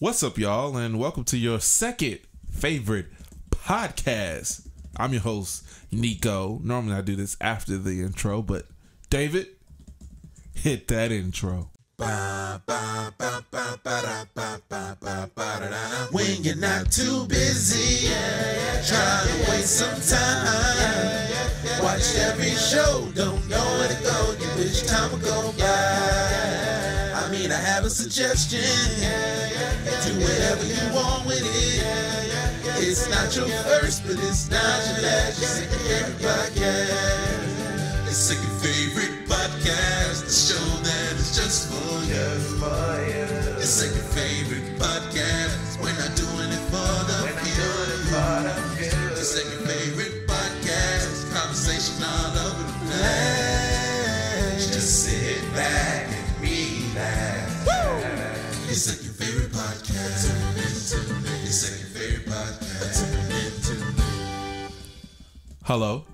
What's up, y'all, and welcome to your second favorite podcast. I'm your host, Nico. Normally I do this after the intro, but David, hit that intro. When you're not too busy, trying to waste some time. Watch every show, don't know where to go, you wish time would go by. I mean, I have a suggestion, do whatever you want with it. It's not your first, but it's not your last. Your second favorite podcast. Your second favorite podcast, the show that is just for you. Your second favorite podcast, we're not doing it for the few. Your second favorite podcast, conversation all over the place. Just sit back and relax. Your second favorite podcast. Your second favorite podcast. Hello,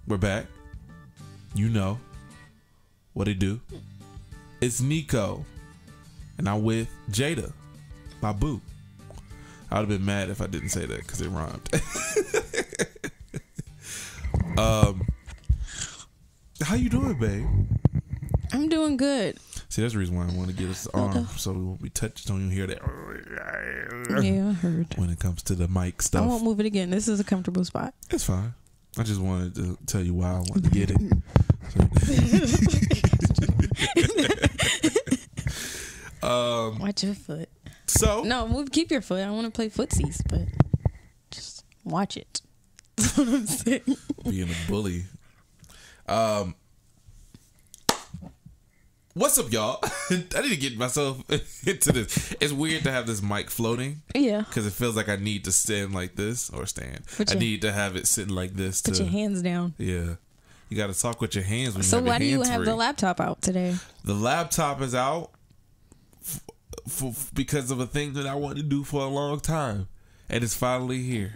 we're back. You know what it do. It's Nico, and I'm with Jada, my boo. I would have been mad if I didn't say that because it rhymed. How you doing, babe? I'm doing good. See, that's the reason why I want to get us arm so we won't be touched. Don't even hear that. Yeah, I heard. When it comes to the mic stuff, I won't move it again. This is a comfortable spot. It's fine. I just wanted to tell you why I wanted to get it. Watch your foot. So No, keep your foot. I want to play footsies, but just watch it. That's what I'm saying. being a bully. What's up, y'all? I need to get myself into this. It's weird to have this mic floating. Yeah. Because it feels like I need to stand like this or stand. I need to have it sitting like this. Put your hands down. Yeah. You got to talk with your hands when So you have why do your you hands have free. the laptop out today? The laptop is out because of a thing that I wanted to do for a long time. And it's finally here.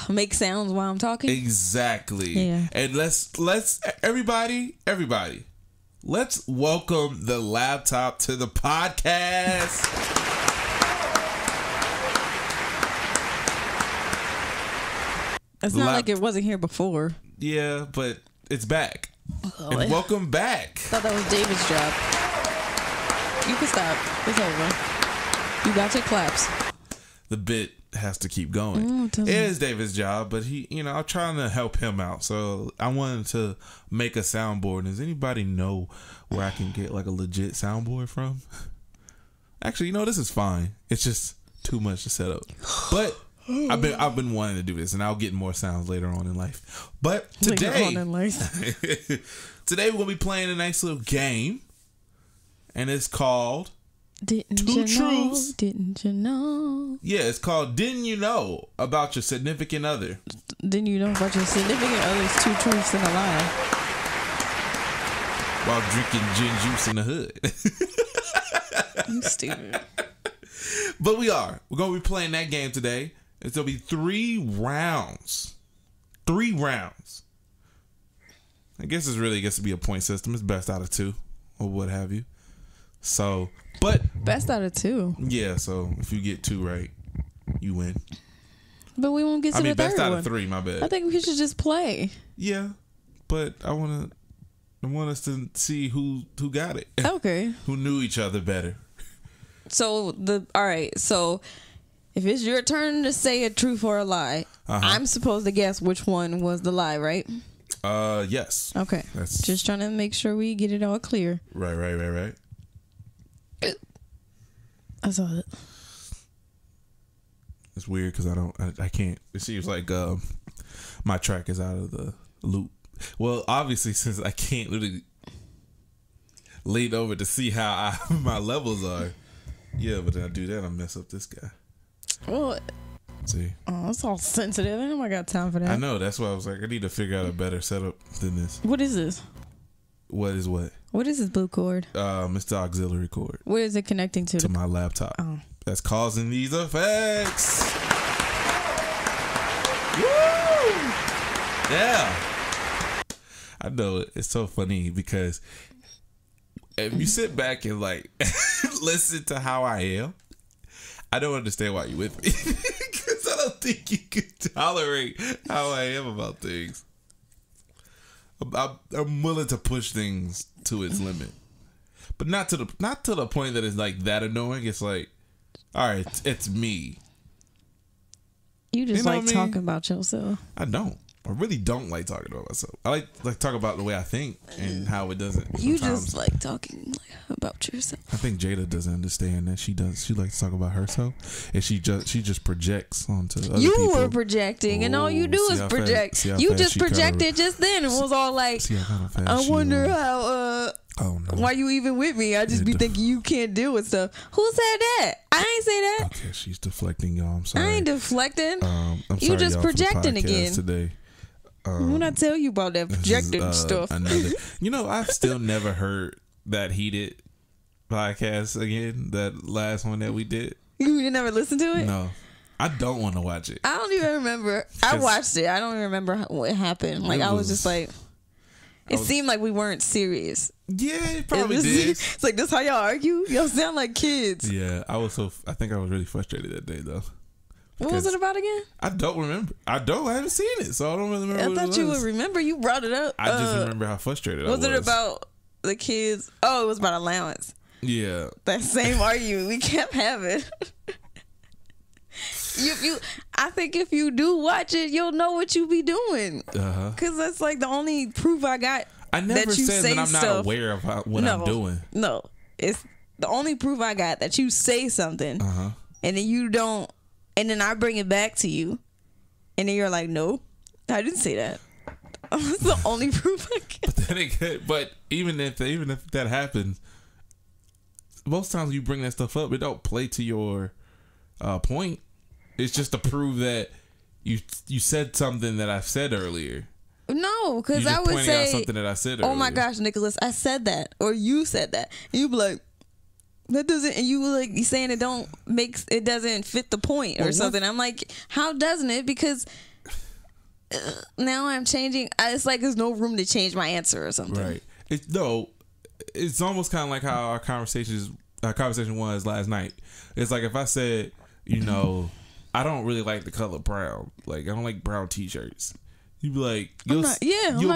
Make sounds while I'm talking. Exactly. Yeah. And let's everybody, let's welcome the laptop to the podcast. It's not like it wasn't here before. Yeah, but it's back. Oh, And welcome back. I thought that was David's job. You can stop. It's over. You got your claps. The bit has to keep going. It is David's job, but I'm trying to help him out. So I wanted to make a soundboard. Does anybody know where I can get like a legit soundboard from? Actually, this is fine. It's just too much to set up. But I've been wanting to do this, and I'll get more sounds later on in life. But today, today we're gonna be playing a nice little game, and it's called Didn't you know? Yeah, it's called Didn't You Know About Your Significant Other. Didn't you know about your significant other's two truths and a lie? While drinking gin juice in the hood. You stupid. But we're going to be playing that game today. It's going to be 3 rounds. 3 rounds. I guess it's really gets to be a point system. It's best out of 2 or what have you. So, but best out of 2. Yeah, so if you get 2 right, you win. But we won't get to the third one. Best out of 3, my bad. I think we should just play. Yeah, but I want us to see who got it. Okay. Who knew each other better. So all right. So if it's your turn to say a truth or a lie, I'm supposed to guess which one was the lie, right? Yes. Okay. Just trying to make sure we get it all clear. Right. I saw it. It's weird because I can't. It seems like my track is out of the loop. Well, obviously, since I can't literally lean over to see how my levels are. Yeah, but then I do that, I mess up this guy. Well, see, it's all sensitive. I don't got time for that. I know. That's why I was like, I need to figure out a better setup than this. What is this? What is what? What is this blue cord? It's the auxiliary cord. What is it connecting to? To my laptop. Oh. That's causing these effects. Woo! Yeah. I know it's so funny because if you sit back and like listen to how I am, I don't understand why you with me. Because I don't think you can tolerate how I am about things. I'm willing to push things to its limit, but not to the point that it's like that annoying. It's like, all right, it's me. You just like talking about yourself. I don't. I really don't like talking about myself. I like talk about the way I think and how it doesn't. You just like talking about yourself. I think Jada doesn't understand that she does. She likes to talk about herself, and she just projects onto other people. You were projecting, and all you do is project. You just projected just then, and was all like, "I wonder how." Why you even with me? I just be thinking you can't deal with stuff. Who said that? I ain't say that. Okay, she's deflecting, y'all. I'm sorry. I ain't deflecting. I'm sorry, you just projecting again today. When I tell you about that projecting stuff. I've still never heard that heated podcast again. That last one that we did. You never listened to it? No. I don't want to watch it. I don't even remember. I watched it. I don't even remember what happened. Like, I was just like, it seemed like we weren't serious. Yeah, it probably did. It's like, this how y'all argue? Y'all sound like kids. Yeah, I think I was really frustrated that day, though. What was it about again? I don't remember. I haven't seen it, so I don't really remember. I thought you would remember. You brought it up. I just remember how frustrated I was. Was it about the kids? Oh, it was about allowance. Yeah. That same argument we kept having. I think if you do watch it, you'll know what you be doing. Because that's like the only proof I got. I never that you said say that I'm not aware of what I'm doing. No, it's the only proof I got that you say something, and then you don't. And then I bring it back to you, and then you're like, "No, I didn't say that." That's the only proof I get. But even if that happens, most times you bring that stuff up, it don't play to your point. It's just to prove that you said something that I said earlier. No, because I would say out something that I said earlier. Oh my gosh, Nicholas, I said that, or you said that, and you be like. That doesn't, and you like you saying it doesn't fit the point or something. I'm like, how doesn't it? Because now I'm changing. It's like there's no room to change my answer or something. Right. It's almost kind of like how our conversation was last night. It's like if I said, I don't really like the color brown. Like I don't like brown t-shirts. You'd be like, I'm not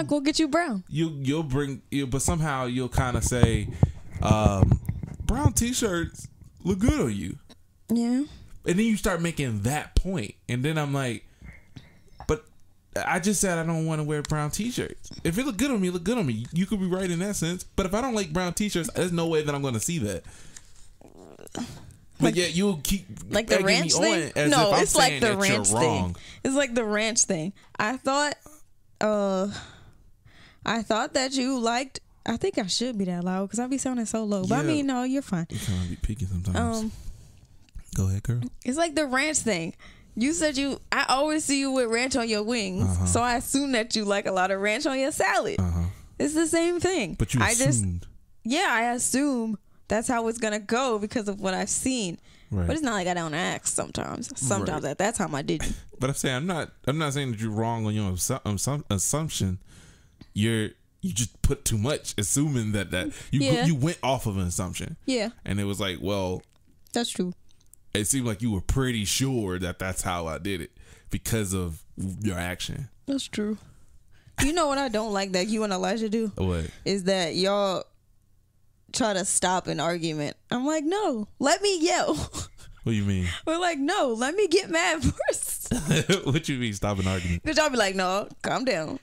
gonna get you brown. But somehow you'll kind of say, brown t-shirts look good on you. Yeah. And then you start making that point. And then I'm like, but I just said I don't want to wear brown t-shirts. If it look good on me, look good on me. You could be right in that sense. But if I don't like brown t-shirts, there's no way that I'm going to see that. But yet you'll keep like the ranch thing. No, it's like the ranch thing. It's like the ranch thing. I thought that you liked. I think I should be that loud because I be sounding so low. But I mean, no, you're fine. You kind of be peaking sometimes. Go ahead, girl. It's like the ranch thing. You said I always see you with ranch on your wings, so I assume that you like a lot of ranch on your salad. It's the same thing. But you assumed. I assume that's how it's gonna go because of what I've seen. Right. But it's not like I don't ask sometimes. Sometimes at that time I didn't. But I'm saying I'm not saying that you're wrong on your assumption. You just put too much, assuming that you went off of an assumption. Yeah. And it was like, well, that's true. It seemed like you were pretty sure that that's how I did it because of your action. That's true. You know what I don't like that you and Elijah do? What? Is that y'all try to stop an argument. I'm like, no, let me yell. What do you mean? We're like, no, let me get mad first. What you mean stop an argument? Because y'all be like, no, calm down.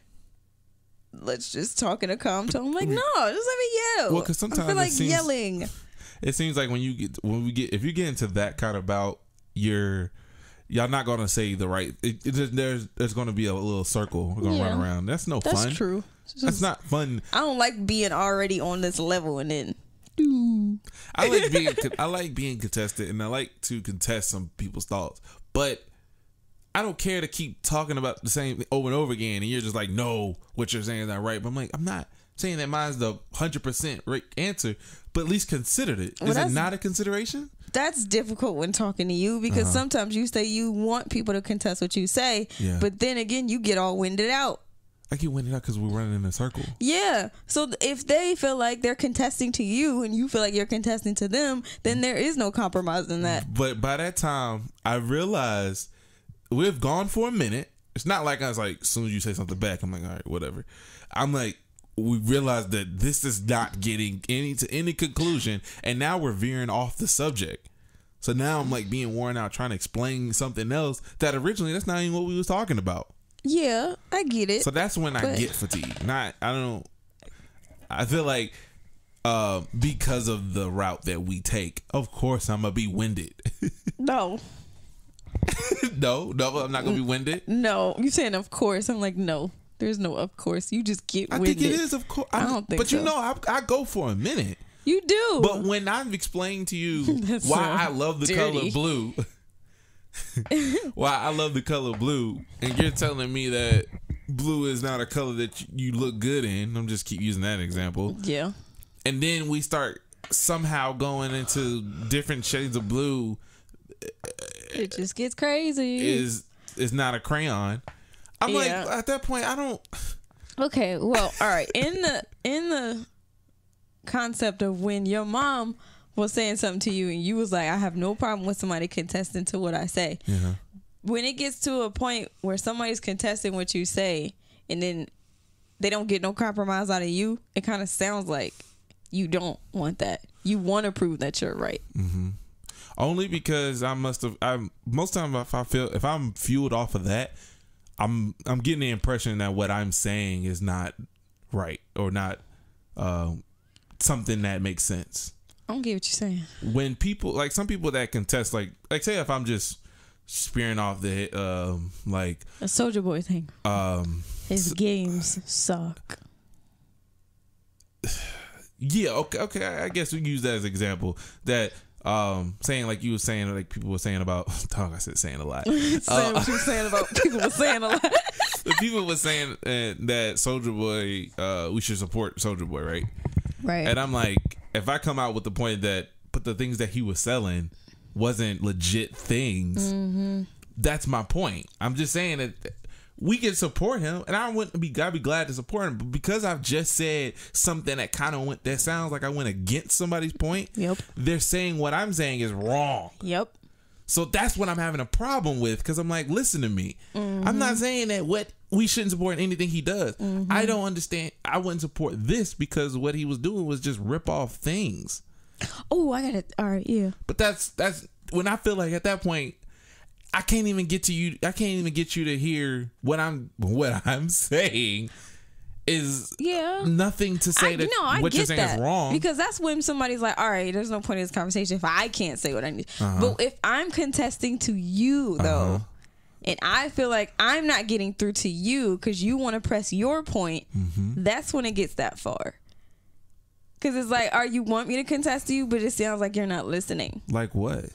Let's just talk in a calm tone. I'm like, no, just let me yell. Well, because sometimes I feel like yelling. It seems like if you get into that kind of bout, y'all not gonna say the right. There's gonna be a little circle we're gonna run around. That's no fun. That's true. That's not fun. I don't like being already on this level and then. I like being contested and I like to contest some people's thoughts, but I don't care to keep talking about the same thing over and over again, and you're just like, no, what you're saying is not right. But I'm like, I'm not saying that mine's the 100% right answer, but at least considered it. Is it not a consideration? That's difficult when talking to you because sometimes you say you want people to contest what you say, but then again, you get all winded out. I keep winning out because we're running in a circle. Yeah. So if they feel like they're contesting to you and you feel like you're contesting to them, then there is no compromise in that. But by that time, I realized we've gone for a minute. It's not like I was like, as soon as you say something back, I'm like, all right, whatever. I'm like, we realized that this is not getting any conclusion, and now we're veering off the subject. So now I'm like being worn out trying to explain something else that originally that's not even what we was talking about. Yeah, I get it. So that's when I get fatigued. I feel like because of the route that we take, of course I'm gonna be winded. No. No, I'm not gonna be winded. No, you saying of course? I'm like, no, there's no of course. You just get winded. I think it is of course. I don't think but so. you know, I go for a minute. You do. But when I'm explaining to you why I love the color blue, why I love the color blue, and you're telling me that blue is not a color that you look good in. I'm just keep using that example. Yeah. And then we start somehow going into different shades of blue. It just gets crazy. Is not a crayon. I'm like, at that point, I don't. Okay, well, all right. In the concept of when your mom was saying something to you and you was like, I have no problem with somebody contesting to what I say. Yeah. When it gets to a point where somebody's contesting what you say and then they don't get no compromise out of you, it kind of sounds like you don't want that. You want to prove that you're right. Mm-hmm. Only because most time if I'm fueled off of that, I'm getting the impression that what I'm saying is not right or not something that makes sense. I don't get what you're saying. When people, like some people that contest, like say if I'm just spearing off the like a Soulja Boy thing. His games suck. Yeah, okay. I guess we use that as an example. That saying like you were saying, like people were saying about. I said saying a lot. Saying what you were saying about people were saying a lot. The people were saying that Soulja Boy, we should support Soulja Boy, right? Right. And I'm like, if I come out with the point that, but the things that he was selling wasn't legit things, that's my point. I'm just saying that we can support him, and I'd be glad to support him. But because I've just said something that kind of that sounds like I went against somebody's point. Yep. They're saying what I'm saying is wrong. Yep. So that's what I'm having a problem with, because I'm like, listen to me. I'm not saying that we shouldn't support anything he does. I don't understand. I wouldn't support this because what he was doing was just rip off things. Oh, I got it. All right, yeah. But that's when I feel like at that point, I can't even get to you. I can't even get you to hear what I'm saying is nothing to say that what you're saying is wrong. Because that's when somebody's like, all right, there's no point in this conversation if I can't say what I need. But if I'm contesting to you though, and I feel like I'm not getting through to you because you want to press your point, that's when it gets that far. Because it's like, you want me to contest to you, but it sounds like you're not listening. Like what?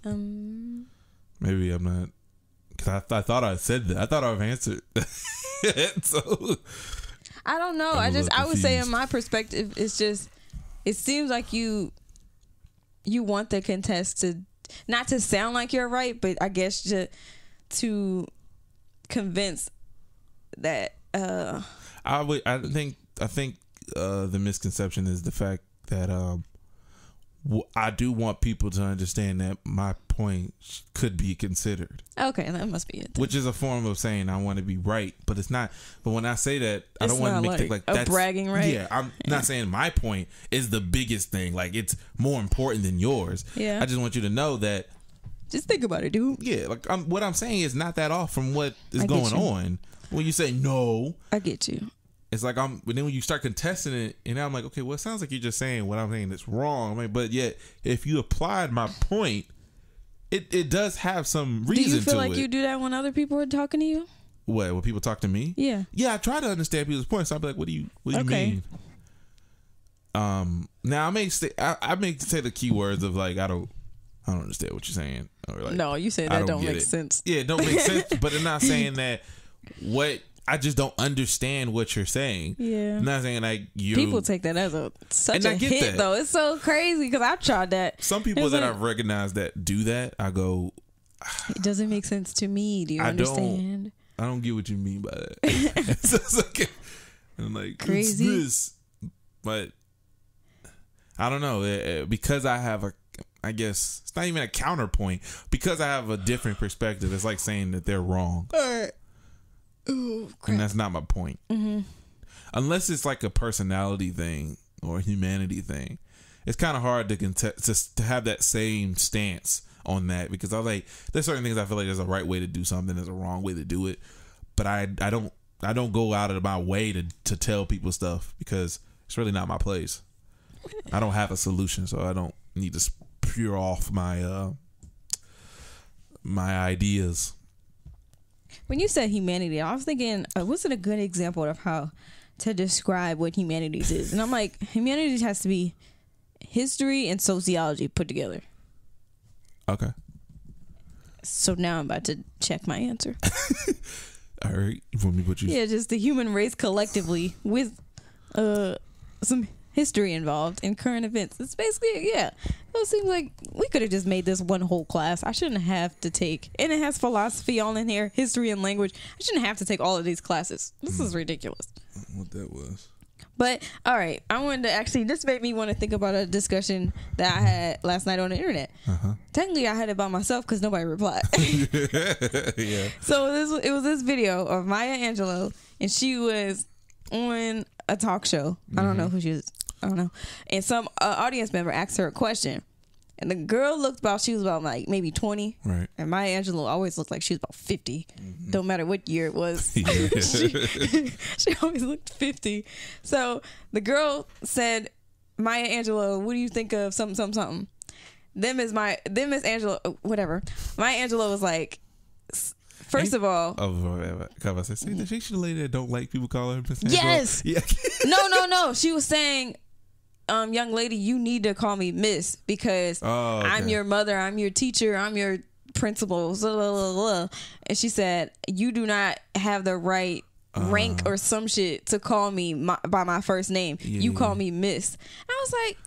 Maybe I'm not. Because I thought I said that. I thought I've answered. So I don't know. I would say in my perspective, it's just, it seems like you want the contest to not to sound like you're right, but I guess to convince that. I think the misconception is the fact that I do want people to understand that my point could be considered. Okay, that must be it then. Which is a form of saying I want to be right, but it's not. But when I say that, I don't want to make it like that's bragging right. Yeah, I'm not saying my point is the biggest thing. Like it's more important than yours. Yeah, I just want you to know that. Just think about it, dude. Yeah, like what I'm saying is not that off from what is going on. When you say no, I get you. It's like but then when you start contesting it, and I'm like, okay, well, it sounds like you're just saying what I'm saying that's wrong. I mean, but yet, if you applied my point, it does have some reason to it. Do you feel like you do that when other people are talking to you? What, when people talk to me? Yeah. Yeah, I try to understand people's points. So I'll be like, what do you mean? Now I may say the keywords of like, I don't understand what you're saying. Or like, no, you say that don't make sense. Yeah, it don't make sense. But I'm not saying that I just don't understand what you're saying. Yeah. I'm not saying like you. People take that as such a hit though. It's so crazy because I've tried that. Some people that I've recognized that do that, I go, it doesn't make sense to me. Do you understand? I don't get what you mean by that. So it's like, I'm like, crazy. It's this, but I don't know, because I have I guess it's not even a counterpoint, because I have a different perspective. It's like saying that they're wrong. All right. Ooh, crap. And that's not my point. Mm-hmm. Unless it's like a personality thing or a humanity thing, it's kind of hard to have that same stance on that, because I like, there's certain things I feel like there's a right way to do something, there's a wrong way to do it, but I don't go out of my way to tell people stuff, because it's really not my place. I don't have a solution, so I don't need to spew off my my ideas. When you said humanity, I was thinking, what's a good example of how to describe what humanities is? And I'm like, humanities has to be history and sociology put together. Okay. So now I'm about to check my answer. All right. You want me to put you? Yeah, just the human race collectively with some history involved in current events. It's basically, yeah. It seems like we could have just made this one whole class. I shouldn't have to take, and it has philosophy all in here, history and language. I shouldn't have to take all of these classes. This is ridiculous. What that was. But all right, I wanted to actually, this made me want to think about a discussion that I had last night on the internet. Technically, I had it by myself because nobody replied. Yeah. So it was this video of Maya Angelou, and she was on a talk show. I don't know who she is. I don't know. And some audience member asked her a question, and the girl she was about like maybe 20. Right. And Maya Angelou always looked like she was about 50. Don't matter what year it was. Yeah. she always looked 50. So the girl said, Maya Angelou, what do you think of something, something, something? Then Miss Angelou, whatever. Maya Angelou was like, first of all, she's the lady that don't like people calling her Miss Angelou. Yes. Yeah. No. She was saying, young lady, you need to call me Miss, because I'm your mother, I'm your teacher, I'm your principal, blah, blah, blah, blah. And she said, you do not have the right rank or some shit to call me by my first name. You call me Miss. I was like,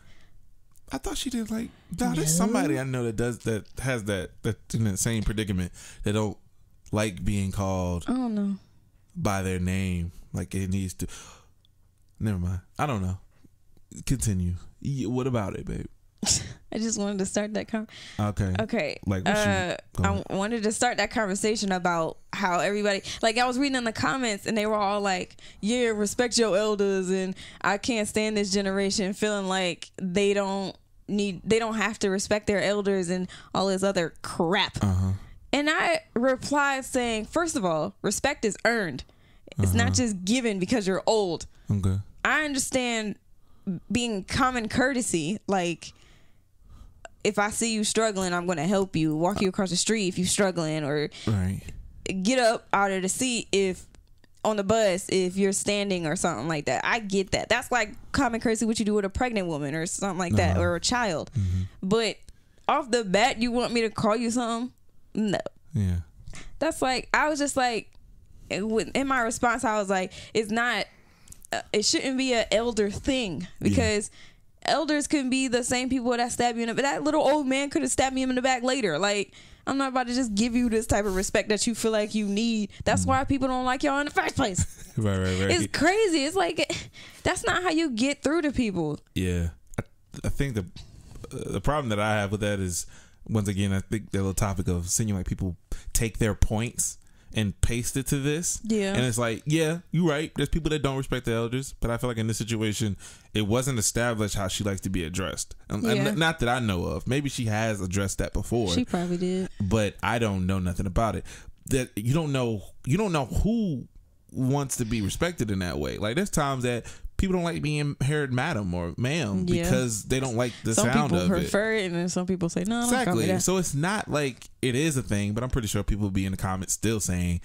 I thought she did like, there's somebody I know that has that in that same predicament, that don't like being called, I don't know, by their name. Like it needs to. Never mind. I don't know. Continue. What about it, babe? I just wanted to start that Okay. Like I wanted to start that conversation about how everybody, like, I was reading in the comments and they were all like, yeah, respect your elders, and I can't stand this generation feeling like they don't have to respect their elders and all this other crap. And I replied saying, first of all, respect is earned. It's not just given because you're old. Okay. I understand being common courtesy, like, if I see you struggling, I'm going to help you, walk you across the street if you're struggling, or get up out of the seat on the bus if you're standing or something like that. I get that. That's like common courtesy, what you do with a pregnant woman or something like that, or a child. But off the bat, you want me to call you something? No. Yeah. That's like, I was just like, in my response, I was like, it's not, it shouldn't be an elder thing, because elders can be the same people that stab you in the back. That little old man could have stabbed me in the back later. Like, I'm not about to just give you this type of respect that you feel like you need. That's why people don't like y'all in the first place. Right. It's crazy. It's like, that's not how you get through to people. Yeah. I think the problem that I have with that is, once again, I think the little topic of seeing like people take their points and paste it to this. Yeah. And it's like, yeah, you're right. There's people that don't respect the elders, but I feel like in this situation, it wasn't established how she likes to be addressed. And not that I know of. Maybe she has addressed that before. She probably did. But I don't know nothing about it. That you don't know who wants to be respected in that way. Like, there's times that people don't like being heard madam or ma'am because they don't like the sound of it. Some people prefer it, and then some people say, no, exactly. That. So it's not like it is a thing, but I'm pretty sure people will be in the comments still saying,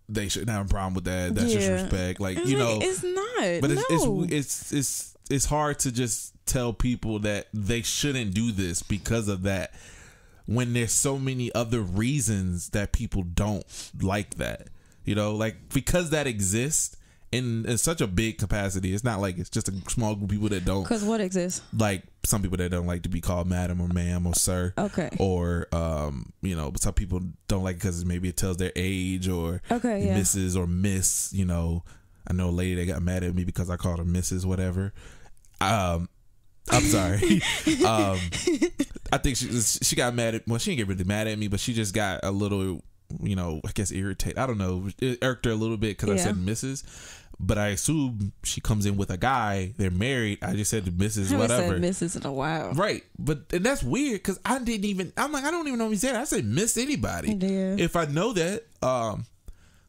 they shouldn't have a problem with that. That's just respect. Like, it's not. But it's hard to just tell people that they shouldn't do this because of that, when there's so many other reasons that people don't like that. Like, because that exists, in such a big capacity. It's not like it's just a small group of people that don't. Because what exists? Like some people that don't like to be called madam or ma'am or sir. Okay. Or but some people don't like it because maybe it tells their age or Mrs. or Miss. You know, I know a lady that got mad at me because I called her Mrs. whatever. I'm sorry. I think she got mad at. Well, she didn't get really mad at me, but she just got a little. I guess irritated. I don't know. It irked her a little bit because I said Mrs. But I assume she comes in with a guy. They're married. I just said Mrs. I whatever. haven't said Mrs. in a while. Right. And that's weird because I'm like, I don't even know if he said it. I said Miss anybody. Yeah. If I know that.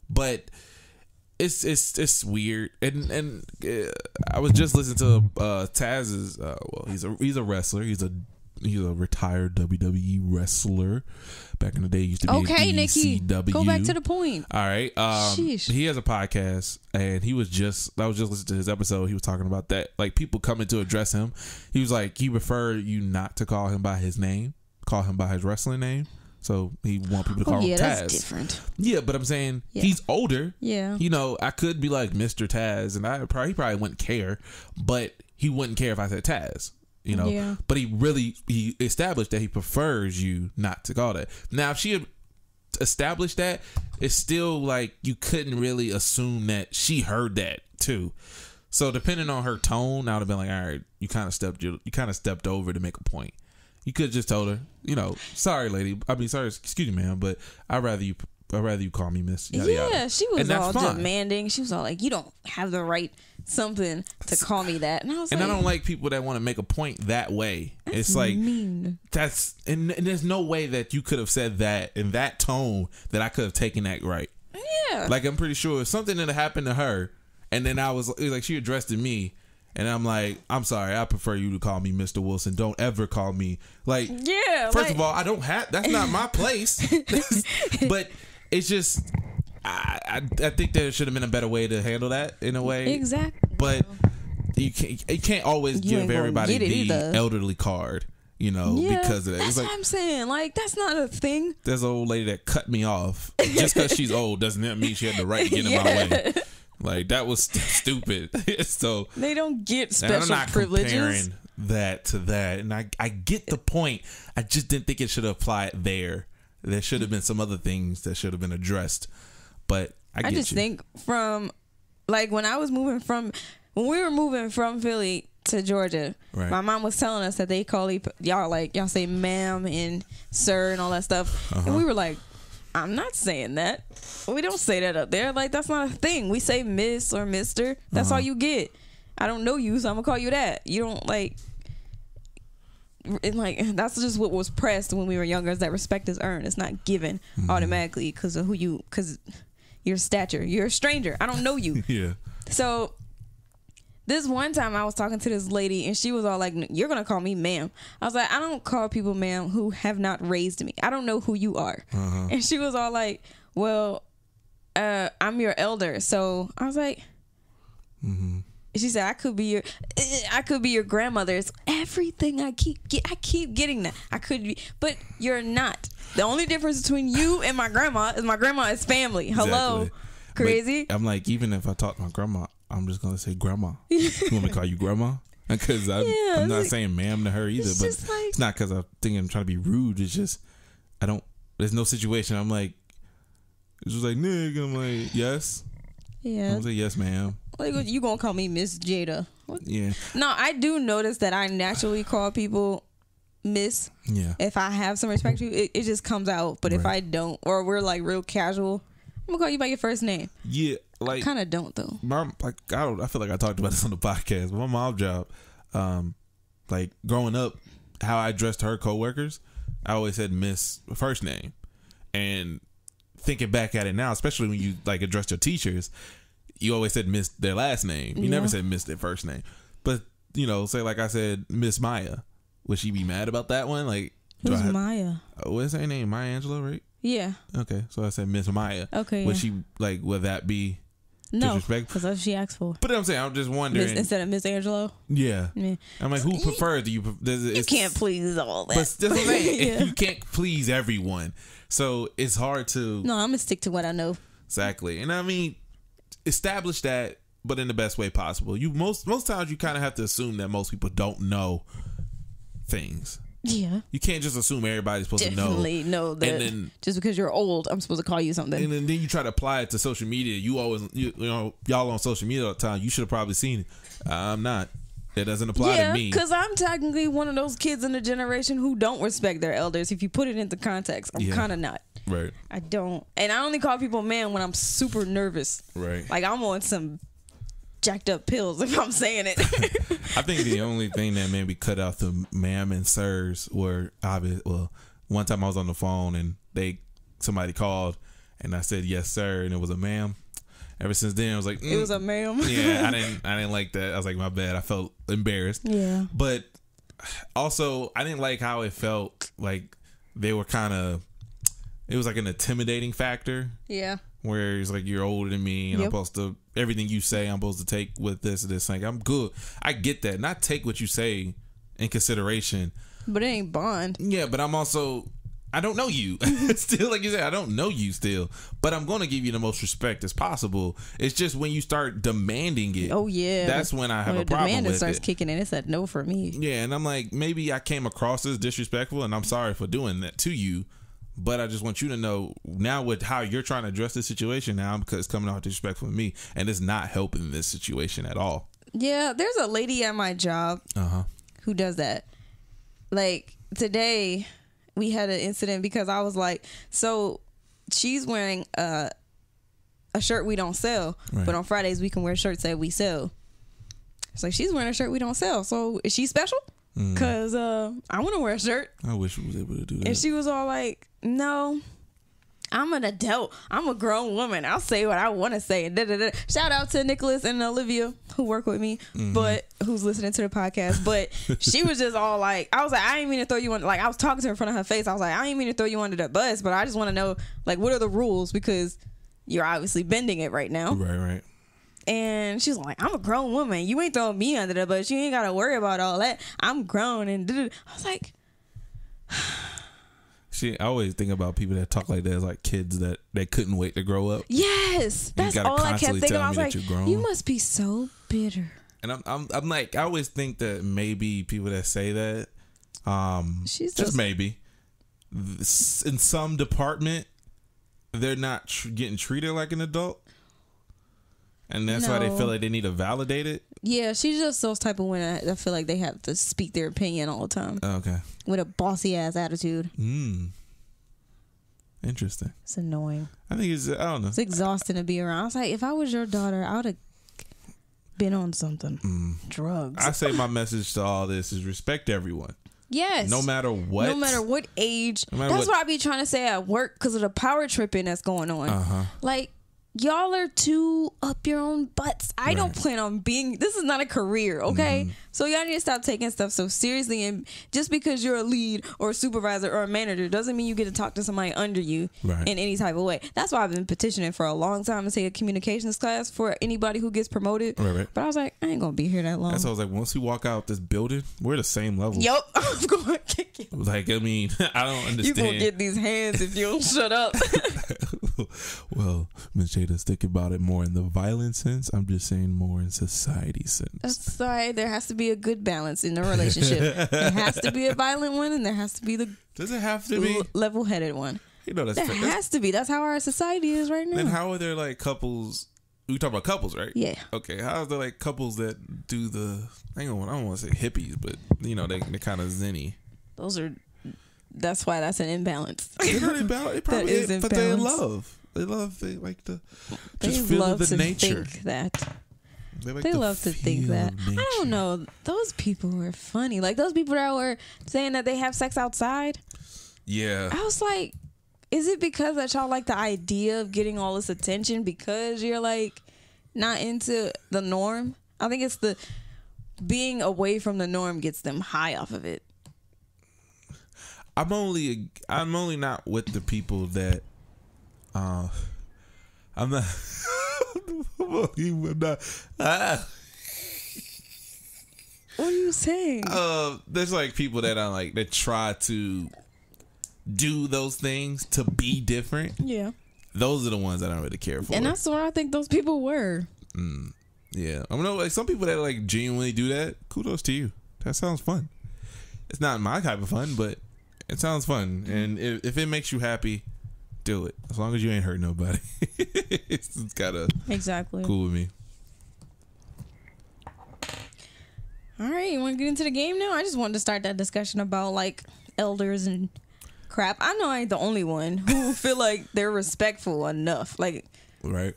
But it's weird. And I was just listening to Taz's. He's a wrestler. He's a retired WWE wrestler. Back in the day, he used to be okay, Nikki. Go back to the point. All right. He has a podcast, and I was just listening to his episode. He was talking about that, like people coming to address him. He was like, he preferred you not to call him by his name, call him by his wrestling name. So he want people to call him Taz. That's different. Yeah, but I'm saying he's older. Yeah. I could be like Mr. Taz, and he probably wouldn't care, but he wouldn't care if I said Taz. But he established that he prefers you not to call that. Now, if she had established that, it's still like you couldn't really assume that she heard that too. So depending on her tone, I would have been like, all right, you kind of stepped over to make a point. You could have just told her, sorry, lady. I mean, sorry, excuse me, ma'am, but I'd rather you call me Miss. Yada, yada. She was all demanding. She was all like, you don't have the right something to call me that. And I was I don't like people that want to make a point that way. It's like mean. And there's no way that you could have said that in that tone that I could have taken that right. Yeah. Like I'm pretty sure if something that happened to her, and then it was like she addressed to me, and I'm like, I'm sorry, I prefer you to call me Mr. Wilson. Don't ever call me like. Yeah. First of all, I don't have. That's not my place. But it's just. I think there should have been a better way to handle that in a way. Exactly. But you can't always give everybody the elderly card, because of that. That's what I'm saying. Like, that's not a thing. There's an old lady that cut me off. Just because she's old doesn't mean she had the right to get in my way. Like, that was stupid. So they don't get special I'm not privileges. Comparing that to that. And I get the point. I just didn't think it should have applied there. There should have been some other things that should have been addressed. But I just think from like when we were moving from Philly to Georgia, right. My mom was telling us that they call y'all say ma'am and sir and all that stuff. And we were like, I'm not saying that. We don't say that up there. Like, that's not a thing. We say miss or mister. That's all you get. I don't know you, so I'm gonna call you that. You don't like. And like that's just what was pressed when we were younger. Is that respect is earned? It's not given automatically because of because your stature. You're a stranger. I don't know you. Yeah. So this one time I was talking to this lady and she was all like, "You're gonna call me ma'am." I was like, "I don't call people ma'am who have not raised me. I don't know who you are." And she was all like, "Well, I'm your elder." So I was like. She said, I could be your grandmother. It's everything I keep getting that. I could be, but you're not. The only difference between you and my grandma is family. Hello. Exactly. Crazy. But I'm like, even if I talk to my grandma, I'm just going to say grandma. You want me to call you grandma? Because I'm not saying ma'am to her either. But it's not because I think I'm trying to be rude. It's just, there's no situation. I'm like, it's just like, nigga. I'm like, yes. Yeah. I'm going to say yes, ma'am. Like, you gonna call me Miss Jada? What? Yeah. No, I do notice that I naturally call people Miss. Yeah. If I have some respect to you, it just comes out. But if I don't, or we're like real casual, I'm gonna call you by your first name. Yeah, like kind of don't though. I feel like I talked about this on the podcast. But my mom's job, like growing up, how I addressed her coworkers, I always said Miss first name, and thinking back at it now, especially when you like address your teachers. You always said Miss their last name. You never said Miss their first name. But, say like I said Miss Maya. Would she be mad about that one? Like, who's Maya? What's her name? Maya Angelou, right? Yeah. Okay. So I said Miss Maya. Okay. Would she, would that be disrespectful? Because that's what she asked for. But I'm saying, I'm just wondering. Instead of Miss Angelou? Yeah. I'm like, who prefers? You can't please all that. But that's what I'm saying. You can't please everyone. So it's hard to. No, I'm going to stick to what I know. Exactly. And I mean, establish that but in the best way possible. You most times you kind of have to assume that most people don't know things. Yeah. You can't just assume everybody's supposed Definitely to know. know that. And then, just because you're old, I'm supposed to call you something. And then you try to apply it to social media. You always, you know, y'all on social media all the time. You should have probably seen it. I'm not. It doesn't apply to me. Because I'm technically one of those kids in the generation who don't respect their elders. If you put it into context, I'm kind of not. Right. I don't. And I only call people man when I'm super nervous. Right. Like I'm on some jacked up pills if I'm saying it. I think the only thing that made me cut out the ma'am and sirs were obvious. Well, one time I was on the phone and somebody called and I said yes sir and it was a ma'am. Ever since then I was like it was a ma'am. Yeah, I didn't like that. I was like, my bad. I felt embarrassed. Yeah. But also I didn't like how it felt like they were kind of, it was like an intimidating factor. Yeah. Where it's like, you're older than me and I'm supposed to, everything you say I'm supposed to take with this or this. Like, I'm good. I get that. Not take what you say in consideration. But it ain't bond. Yeah, but I'm also, I don't know you. Still, like you said, I don't know you still. But I'm going to give you the most respect as possible. It's just when you start demanding it. Oh, yeah. That's when I have a problem with it. Demand starts kicking in. It's a no for me. Yeah, and I'm like, maybe I came across as disrespectful and I'm sorry for doing that to you. But I just want you to know now with how you're trying to address this situation now, because it's coming off disrespectful to me and it's not helping this situation at all. Yeah, there's a lady at my job who does that. Like today we had an incident because I was like, so she's wearing a shirt we don't sell, but on Fridays we can wear shirts that we sell. It's like, she's wearing a shirt we don't sell. So is she special? Because I want to wear a shirt. I wish we was able to do that. And she was all like, no, I'm an adult. I'm a grown woman. I'll say what I want to say. Shout out to Nicholas and Olivia who work with me, but who's listening to the podcast. But she was just all like, I was like, I didn't mean to throw you on. Like, I was talking to her in front of her face. I was like, I didn't mean to throw you under the bus, but I just want to know, like, what are the rules? Because you're obviously bending it right now. Right. And she's like, I'm a grown woman. You ain't throwing me under the bus. You ain't got to worry about all that. I'm grown. And I was like... I always think about people that talk like that as like kids that they couldn't wait to grow up. Yes. That's all I kept thinking. I was like, you must be so bitter. And I'm like, I always think that maybe people that say that, just maybe, in some department, they're not getting treated like an adult. And that's why they feel like they need to validate it. Yeah, she's just those type of women that feel like they have to speak their opinion all the time. Okay. With a bossy ass attitude. Interesting. It's annoying. I think I don't know. It's exhausting to be around. I was like, if I was your daughter, I would have been on something. Drugs. I say my message to all this is respect everyone. Yes. No matter what. No matter what age. That's what I be trying to say at work because of the power tripping that's going on. Like, y'all are too up your own butts. I don't plan on being... This is not a career, okay? So y'all need to stop taking stuff so seriously. And just because you're a lead or a supervisor or a manager doesn't mean you get to talk to somebody under you in any type of way. That's why I've been petitioning for a long time to take a communications class for anybody who gets promoted. But I was like, I ain't going to be here that long. That's why I was like, once we walk out this building, we're the same level. Yep. I'm going to kick you. Like, I mean, I don't understand. You going to get these hands if you don't shut up. Well, Ms. Jada's thinking about it more in the violent sense. I'm just saying more in society sense. That's right. There has to be a good balance in a relationship. There has to be a violent one, and there has to be the... Does it have to be? Level-headed one. You know, there has to be. That's how our society is right now. And how are there, like, couples... We talk about couples, right? Yeah. Okay. How are there, like, couples that do the... I don't want to say hippies, but, you know, they're kind of zenny. Those are... That's why that's an imbalance. They're not imbalanced. It probably is, but they're in love. They like to just feel the nature. Think that. They love to think that. Nature. I don't know. Those people were funny. Like those people that were saying that they have sex outside. Yeah. I was like, is it because that y'all like the idea of getting all this attention because you're like not into the norm? I think it's the being away from the norm gets them high off of it. I'm only not with the people that I'm not what are you saying? There's like people that I like that try to do those things to be different. Yeah. Those are the ones that I don't really care for. And that's what I think those people were. Yeah, I know, like some people that like genuinely do that. Kudos to you. That sounds fun. It's not my type of fun, but it sounds fun. And if it makes you happy, do it. As long as you ain't hurt nobody. It's kind of exactly cool with me. All right, you want to get into the game now? I just wanted to start that discussion about like elders and crap. I know I ain't the only one who feel like they're respectful enough. Like, right.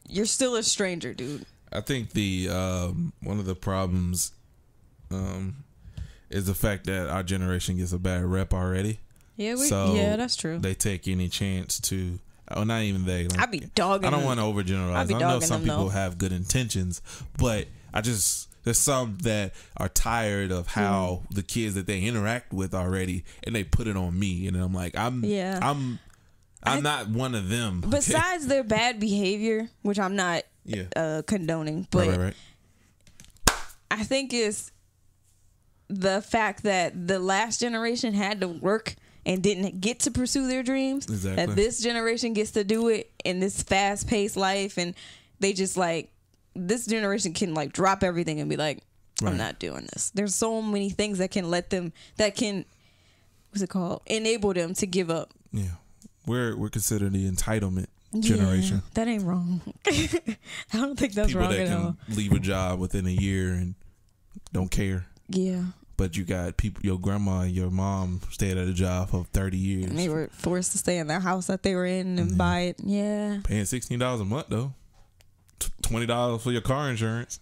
You're still a stranger, dude. I think the one of the problems is the fact that our generation gets a bad rep already. Yeah, so that's true. They take any chance to. Oh, not even they. Like, I be dogging. I don't want to overgeneralize. I know some people though. have good intentions, but there's some that are tired of how the kids that they interact with already, and they put it on me, and I'm like, I'm not one of them. Besides their bad behavior, which I'm not condoning, but right. I think it's the fact that the last generation had to work and didn't get to pursue their dreams. Exactly. That this generation gets to do it in this fast-paced life, and they just like this generation can like drop everything and be like, I'm not doing this. There's so many things that can enable them to give up. Yeah. We're considered the entitlement generation. That ain't wrong. I don't think that's people wrong that at can all. leave a job within a year and don't care. Yeah. But you got people, your grandma and your mom stayed at a job for 30 years. And they were forced to stay in their house that they were in and buy it. Yeah. Paying $16 a month though. $20 for your car insurance.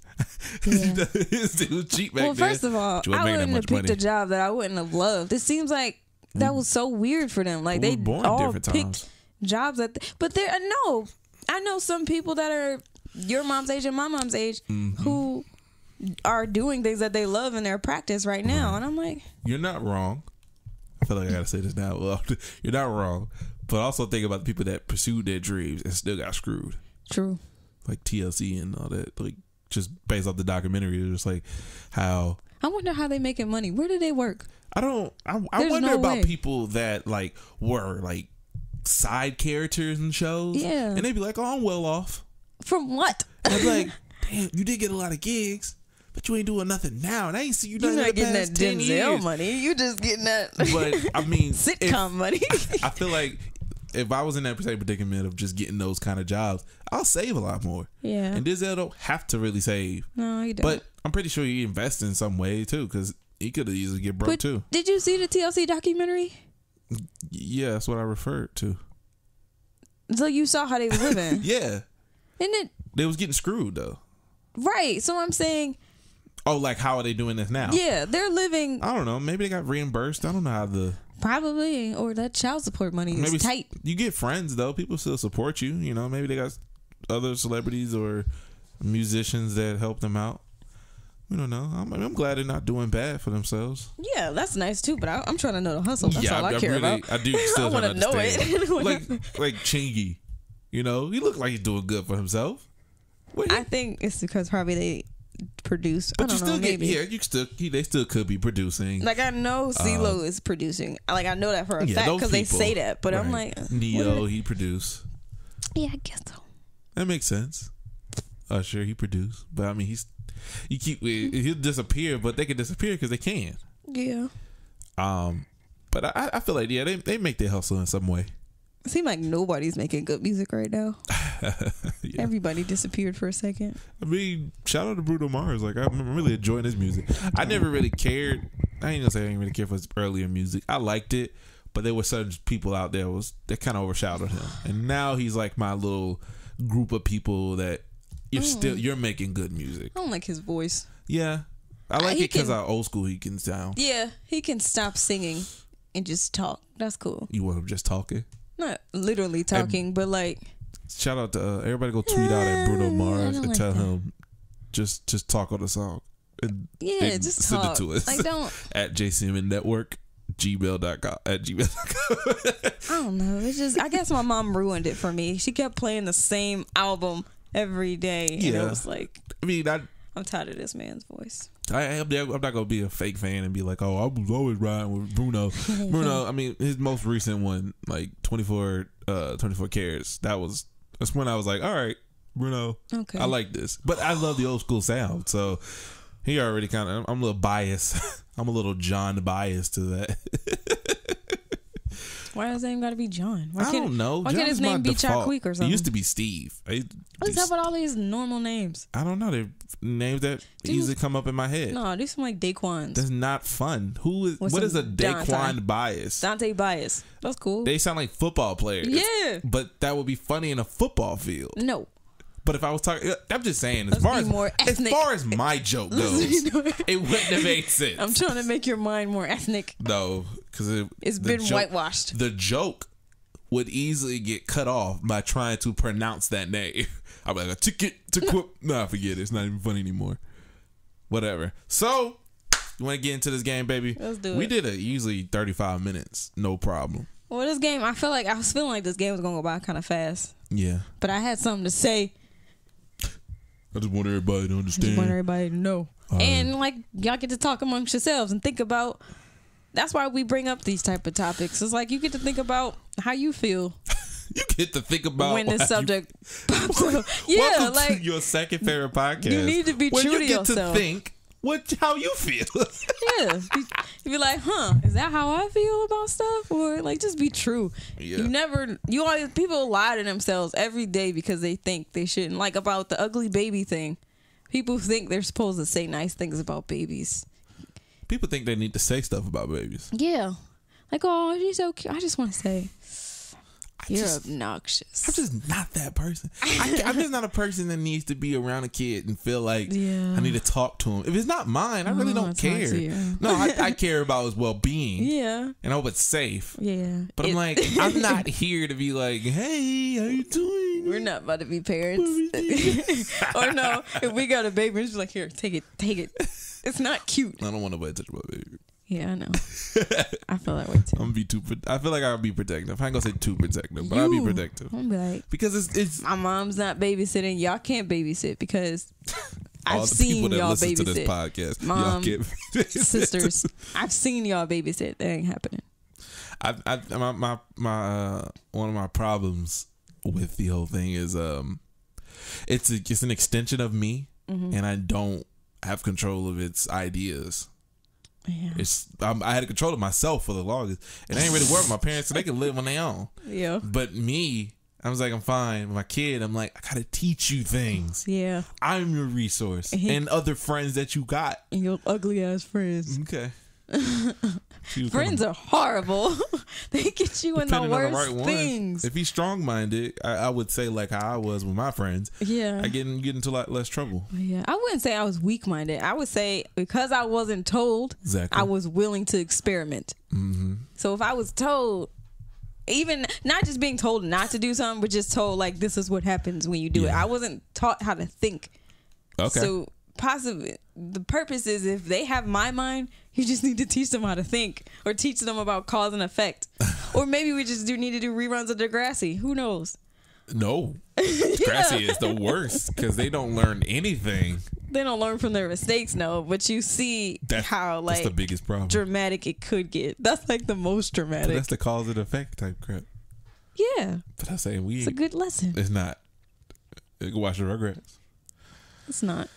Yeah. It was cheap back then. Well, first of all, I wouldn't have picked a job that I wouldn't have loved. It seems like that was so weird for them. Like they all picked jobs but I know some people that are your mom's age and my mom's age who are doing things that they love in their practice right now, and I'm like, you're not wrong. I feel like I gotta say this now. Well, you're not wrong, but also think about the people that pursued their dreams and still got screwed. True. Like TLC and all that, like just based off the documentary, it's just like how. I wonder how they making money. Where do they work? I wonder about people that like were like side characters in shows. Yeah. And they'd be like, oh, I'm well off. From what? And I'd be like, damn, you did get a lot of gigs, but you ain't doing nothing now. And I ain't see you doing You're not getting that 10 Denzel years. money. You just getting that. But I mean, sitcom money. I feel like if I was in that same predicament of just getting those kind of jobs, I'll save a lot more. Yeah. And Denzel don't have to really save. No, he don't. But I'm pretty sure he invests in some way too, because he could have easily get broke too. Did you see the TLC documentary? Yeah, that's what I referred to. So you saw how they were living. Yeah. And they was getting screwed though. Right. So I'm saying. Oh, like how are they doing this now? Yeah, they're living. I don't know. Maybe they got reimbursed. I don't know how the. Probably, or that child support money is tight. You get friends though. People still support you. You know, maybe they got other celebrities or musicians that help them out. We don't know. I'm glad they're not doing bad for themselves. Yeah, that's nice too. But I'm trying to know the hustle. That's all I care about. I do still I want to know it. like Chingy, you know, he looked like he's doing good for himself. I think it's because probably they produce. But I don't know, maybe. They still could be producing. Like I know CeeLo is producing. Like I know that for a fact because they say that. But I'm like, Neo, he produced. Yeah, I guess so. That makes sense. Usher, he produced. But I mean, he'll disappear, but they can disappear because they can. Yeah. But I feel like they make their hustle in some way. It seems like nobody's making good music right now. Yeah. Everybody disappeared for a second. I mean, shout out to Bruno Mars. Like I'm really enjoying his music. I never really cared. I ain't gonna say I didn't really care for his earlier music. I liked it, but there were certain people out there that kind of overshadowed him. And now he's like my little group of people that you're making good music. I don't like his voice. Yeah, I like it because how old school he can sound. Yeah, he can stop singing and just talk. That's cool. You want him just talking? Not literally talking, but like. Shout out to everybody. Go tweet out at Bruno Mars and tell him just talk on the song. And just send talk. it to us. Like don't at JCMN Network. gmail.com. I don't know. It's just I guess my mom ruined it for me. She kept playing the same album every day, and it was like, I mean, I'm tired of this man's voice. I'm not gonna be a fake fan and be like, oh, I was always riding with Bruno. Bruno, I mean, his most recent one, like 24 Carats. That's when I was like, all right, Bruno. Okay. I like this. But I love the old school sound. So he already kind of, I'm a little biased. I'm a little John biased to that. Why does his name got to be John? I don't know. Why can't his name be Chakweek or something? It used to be Steve. What's up with all these normal names? I don't know. They're names that easily come up in my head. No, these some like Daquans. That's not fun. What is a Daquan Bias? Dante Bias. That's cool. They sound like football players. Yeah. But that would be funny in a football field. No. But if I was talking, I'm just saying, as far as my joke goes, it wouldn't have made sense. I'm trying to make your mind more ethnic. No, because it's been whitewashed. The joke would easily get cut off by trying to pronounce that name. I'm like, a ticket to quip. Nah, forget it. It's not even funny anymore. Whatever. So, you want to get into this game, baby? Let's do it. We did easily 35 minutes. No problem. Well, this game, I was feeling like this game was going to go by kind of fast. Yeah. But I had something to say. I just want everybody to understand. I just want everybody to know. And like y'all get to talk amongst yourselves and think about. That's why we bring up these type of topics. It's like you get to think about how you feel. You get to think about when the subject pops up. Yeah, welcome like to your second favorite podcast. You need to be true to yourself. You get to think how you feel. Yeah, you be like, is that how I feel about stuff? Or like, just be true. Yeah. People lie to themselves every day because they think they shouldn't. Like about the ugly baby thing. People think they're supposed to say nice things about babies. People think they need to say stuff about babies. Yeah. Like, oh, she's so cute. I just want to say, you're obnoxious. I'm just not that person. I'm just not a person that needs to be around a kid and feel like I need to talk to him. If it's not mine, I really don't care. No, I care about his well-being. Yeah. And I hope it's safe. Yeah. But I'm like, I'm not here to be like, hey, how you doing? We're not about to be parents. Or no, if we got a baby, it's like, here, take it. It's not cute. I don't want nobody to touch my baby. Yeah, I know. I feel that way too. I feel like I'll be protective. I ain't gonna say too protective, but I'll be protective. I'm like, because it's my mom's not babysitting. Y'all can't babysit because I've seen y'all babysit. To this podcast, Mom, y'all can't sisters, I've seen y'all babysit. That ain't happening. One of my problems with the whole thing is it's an extension of me, and I don't have control of its ideas. Yeah. I had control of myself for the longest. It ain't really work with my parents, so they can live on their own. Yeah. But me, I was like, I'm fine. With my kid, I'm like, I gotta teach you things. Yeah. I'm your resource and other friends that you got. And your ugly ass friends. Okay. Friends are horrible. They get you in the worst things. If he's strong minded, I would say like how I was with my friends. Yeah, I get into a lot less trouble. Yeah, I wouldn't say I was weak minded. I would say because I wasn't told, I was willing to experiment. Mm-hmm. So if I was told, even not just being told not to do something, but just told like this is what happens when you do it. I wasn't taught how to think. Okay. So possibly the purpose is if they have my mind, you just need to teach them how to think or teach them about cause and effect. Or maybe we just need to do reruns of Degrassi. Who knows? No. Degrassi is the worst because they don't learn anything. They don't learn from their mistakes, no. But you see how like that's the biggest problem. Dramatic it could get. That's like the most dramatic. But that's the cause and effect type crap. Yeah. But I'm saying it's a good lesson. It's not. You can watch the Rugrats. It's not.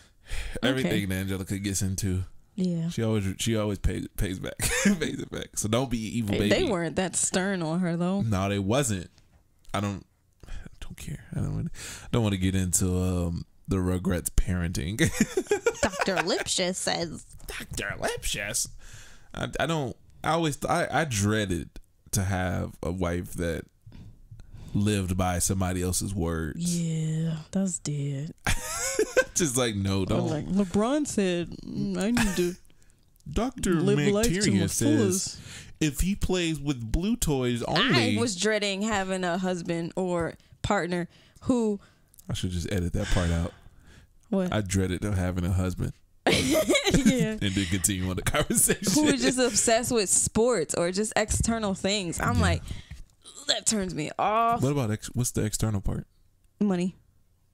Everything that Angelica gets into. Yeah. She always pays back. Pays it back. So don't be evil baby. They weren't that stern on her though. No, they wasn't. I don't care. I don't want to get into the Rugrats parenting. Dr. Lipschitz says. Dr. Lipschitz. I dreaded to have a wife that lived by somebody else's words. Yeah, that's dead. Just like no, don't. Like LeBron said, I need to. Dr. McTeria says if he plays with blue toys only. I was dreading having a husband or partner who. I should just edit that part out. What? I dreaded having a husband. Yeah. And then continue on the conversation. Who was just obsessed with sports or just external things. I'm like, that turns me off. What about what's the external part? Money.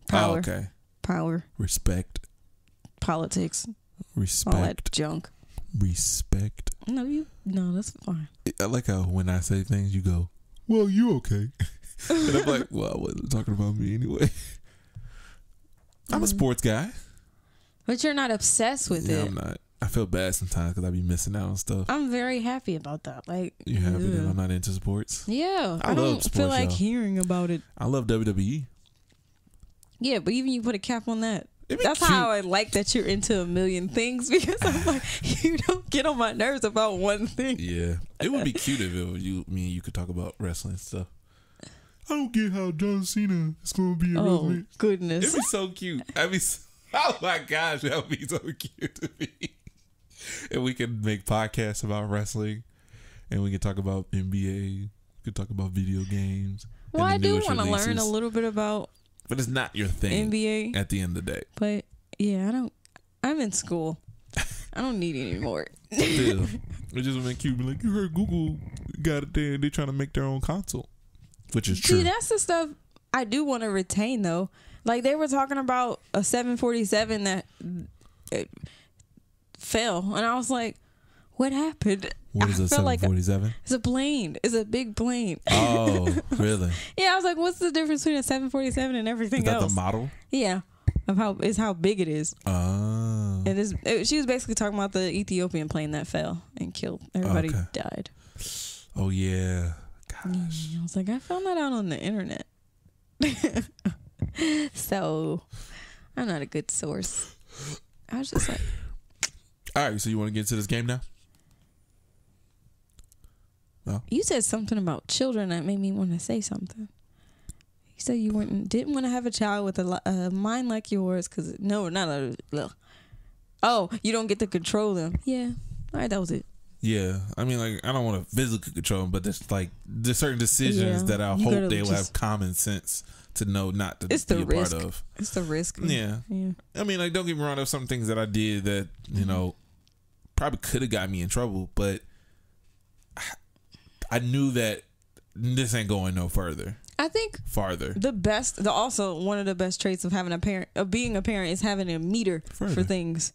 Power. Oh, okay. Power. Respect. Politics. Respect. All that junk. Respect. No, that's fine. I like how when I say things, you go, well, you okay. And I'm like, well, I wasn't talking about me anyway. I'm a sports guy. But you're not obsessed with it. I'm not. I feel bad sometimes because I be missing out on stuff. I'm very happy about that. Like, You happy that I'm not into sports? Yeah. I love don't sports, feel like y'all. hearing about it. I love WWE. Yeah, but even you put a cap on that. It'd be That's cute. how I like that you're into a million things, because I'm like, you don't get on my nerves about one thing. Yeah, it would be cute if me and you could talk about wrestling stuff. I don't get how John Cena is going to be in Oh, wrestling. goodness. It'd be so cute. Oh my gosh, that would be so cute to me. And we can make podcasts about wrestling, and we can talk about NBA. We can talk about video games. Well, I do newest want to learn a releases. little bit about But it's not your thing. NBA. At the end of the day. But yeah, I'm in school. I don't need it anymore. Still, it just would make cute. Be like, you heard Google got it there. They're trying to make their own console, which is true. See, that's the stuff I do want to retain, though. Like, they were talking about a 747 that fell, and I was like, what happened? What is a 747? It's a plane. It's a big plane. Oh, really? Yeah, I was like, what's the difference between a 747 and everything Is that else? the model? Yeah, of how big it is. Oh. And she was basically talking about the Ethiopian plane that fell and killed. Everybody Okay. died. Oh, yeah. Gosh. I was like, I found that out on the internet. So, I'm not a good source. I was just like, All right, so you want to get into this game now? No? you said something about children that made me want to say something. You said you didn't want to have a child with a mind like yours because you don't get to control them. Yeah, all right, that was it. Yeah. I mean, like, I don't want to physically control them, but there's certain decisions that I hope they will have common sense to know not to be a part of. It's the risk. Yeah. I mean, like, don't get me wrong. There's some things that I did that, probably could have got me in trouble, but I knew that this ain't going no further. I think Farther. Also one of the best traits of being a parent is having a meter for things.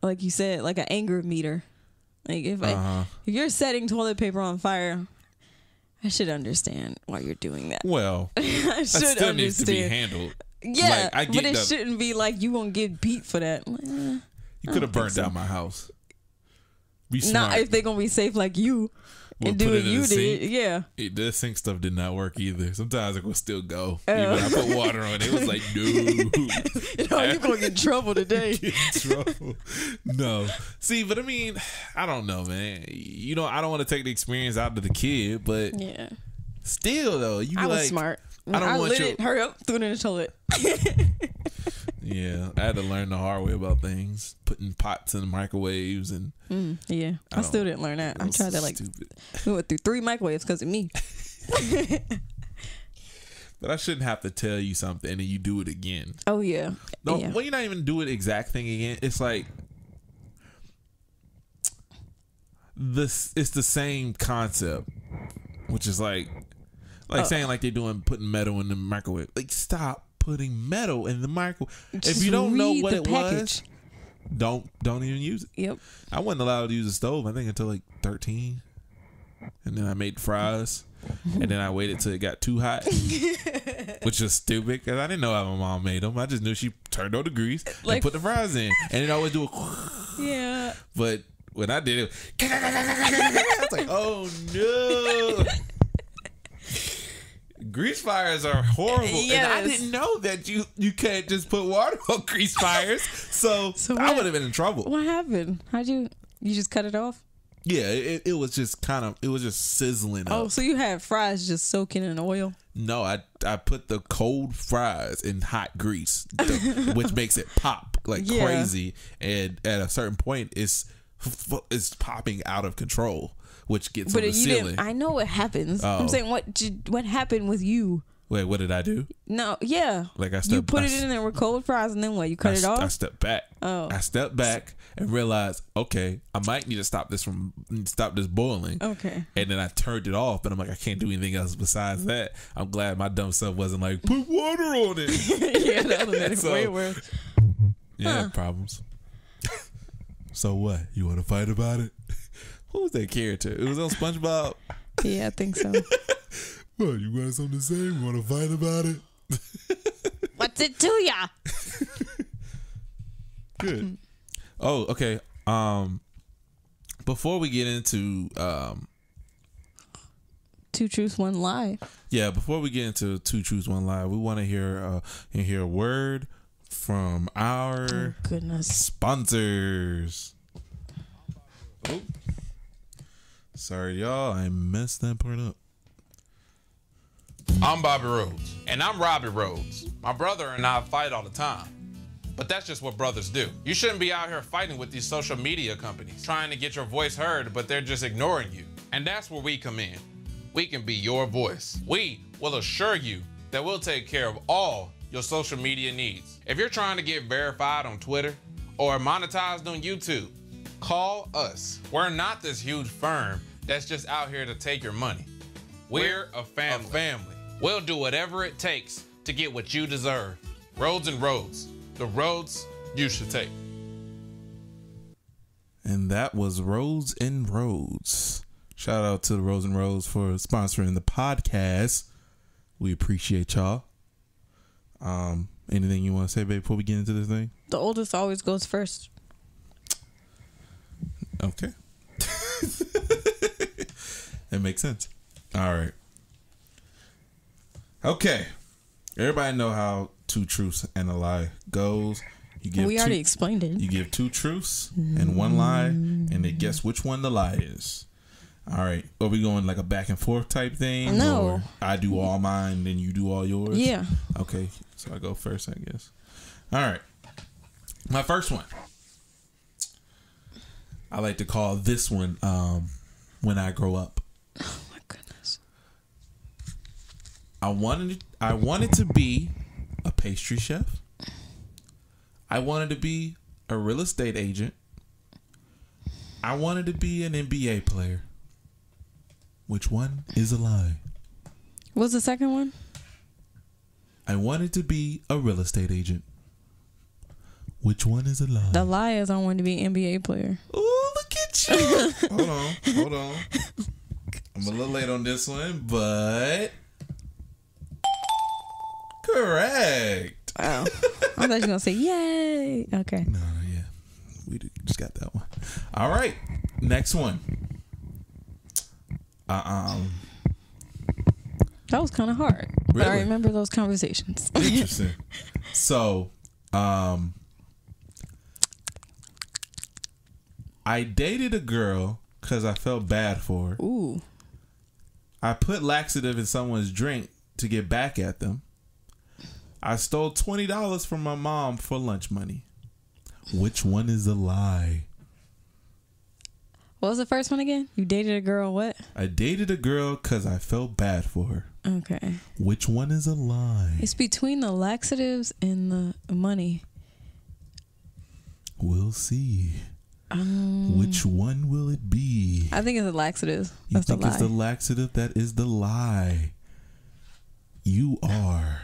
Like you said, like an anger meter. Like if you're setting toilet paper on fire, I should understand why you're doing that. Well, I that should still understand. needs to be handled. Yeah, like, but it shouldn't be like you gonna get beat for that. You could have burnt down my house. Be smart. Not if they're gonna be safe like you and do what you did. Yeah. The sink stuff did not work either. Sometimes it will still go. Even I put water on it. It was like, no. You're gonna get in trouble today. Get in trouble. No. See, but I mean, I don't know, man. I don't want to take the experience out of the kid, but yeah. Still though, I was smart. I lit it. Hurry up, threw it in the toilet. Yeah, I had to learn the hard way about things, putting pots in the microwaves and. Yeah, I still didn't learn that. I tried that stupid. We went through 3 microwaves because of me. But I shouldn't have to tell you something and then you do it again. Oh yeah. No, yeah. Well, you're not even doing the exact thing again. It's like it's the same concept, which is like saying like they're putting metal in the microwave. Like, stop putting metal in the microwave. If you don't know what it was, don't even use it. Yep. I wasn't allowed to use the stove, I think, until like 13. And then I made fries. And then I waited till it got too hot, which was stupid because I didn't know how my mom made them. I just knew she turned on the grease and put the fries in, and it always do a yeah. But when I did it, I was like, "Oh no!" Grease fires are horrible, and I didn't know that you can't just put water on grease fires. So I would have been in trouble. What happened? How'd you just cut it off? Yeah, it was just sizzling up. Oh, so you had fries just soaking in oil? No, I put the cold fries in hot grease, which makes it pop like crazy. And at a certain point, it's popping out of control, which gets on the ceiling. I know what happens. Oh. I'm saying, what happened with you? Wait, what did I do? No, yeah. Like you put it in there with cold fries, and then what? You cut it off? I stepped back. Oh. I stepped back and realized, okay, I might need to stop this boiling. Okay. And then I turned it off, but I'm like, I can't do anything else besides that. I'm glad my dumb self wasn't like, put water on it. Yeah, that would have been way worse. Yeah, problems. So what? You want to fight about it? Who was that character? It was on SpongeBob. Yeah, I think so. What, you got something to say? You want to fight about it? What? what's it to ya? Good. Oh, okay. Before we get into Two Truths, One Lie. Yeah, before we get into Two Truths, One Lie, we want to hear a word from our sponsors. Oh, sorry, y'all. I messed that part up. I'm Bobby Rhodes. And I'm Robbie Rhodes. My brother and I fight all the time. But that's just what brothers do. You shouldn't be out here fighting with these social media companies, trying to get your voice heard, but they're just ignoring you. And that's where we come in. We can be your voice. We will assure you that we'll take care of all your social media needs. If you're trying to get verified on Twitter or monetized on YouTube, call us. We're not this huge firm that's just out here to take your money. We're a family. We'll do whatever it takes to get what you deserve. Roads and Roads. The roads you should take. And that was Roads and Roads. Shout out to the Roads and Roads for sponsoring the podcast. We appreciate y'all. Anything you want to say, babe, before we get into this thing? The oldest always goes first. Okay. That makes sense. All right. Okay. Everybody know how Two Truths and a Lie goes. We already explained it. You give two truths and one lie, and they guess which one the lie is. All right. Are we going like a back and forth type thing? No. Or I do all mine, then you do all yours? Yeah. Okay. So I go first, I guess. All right. My first one. I like to call this one When I Grow Up. Oh my goodness. I wanted to be a pastry chef. I wanted to be a real estate agent. I wanted to be an NBA player. Which one is a lie? What's the second one? I wanted to be a real estate agent. Which one is a lie? The lie is I wanted to be an NBA player. Oh, look at you. Hold on. I'm a little late on this one, but correct. Oh, I thought you were going to say, yay. Okay. No, yeah. We just got that one. All right. Next one. That was kind of hard. Really? But I remember those conversations. Interesting. So, I dated a girl because I felt bad for her. Ooh. I put laxative in someone's drink to get back at them. I stole $20 from my mom for lunch money. Which one is a lie? What was the first one again? You dated a girl what? I dated a girl because I felt bad for her. Okay. Which one is a lie? It's between the laxatives and the money. We'll see. Which one will it be? I think it's the laxatives. You think it's the laxative? That is the lie. You are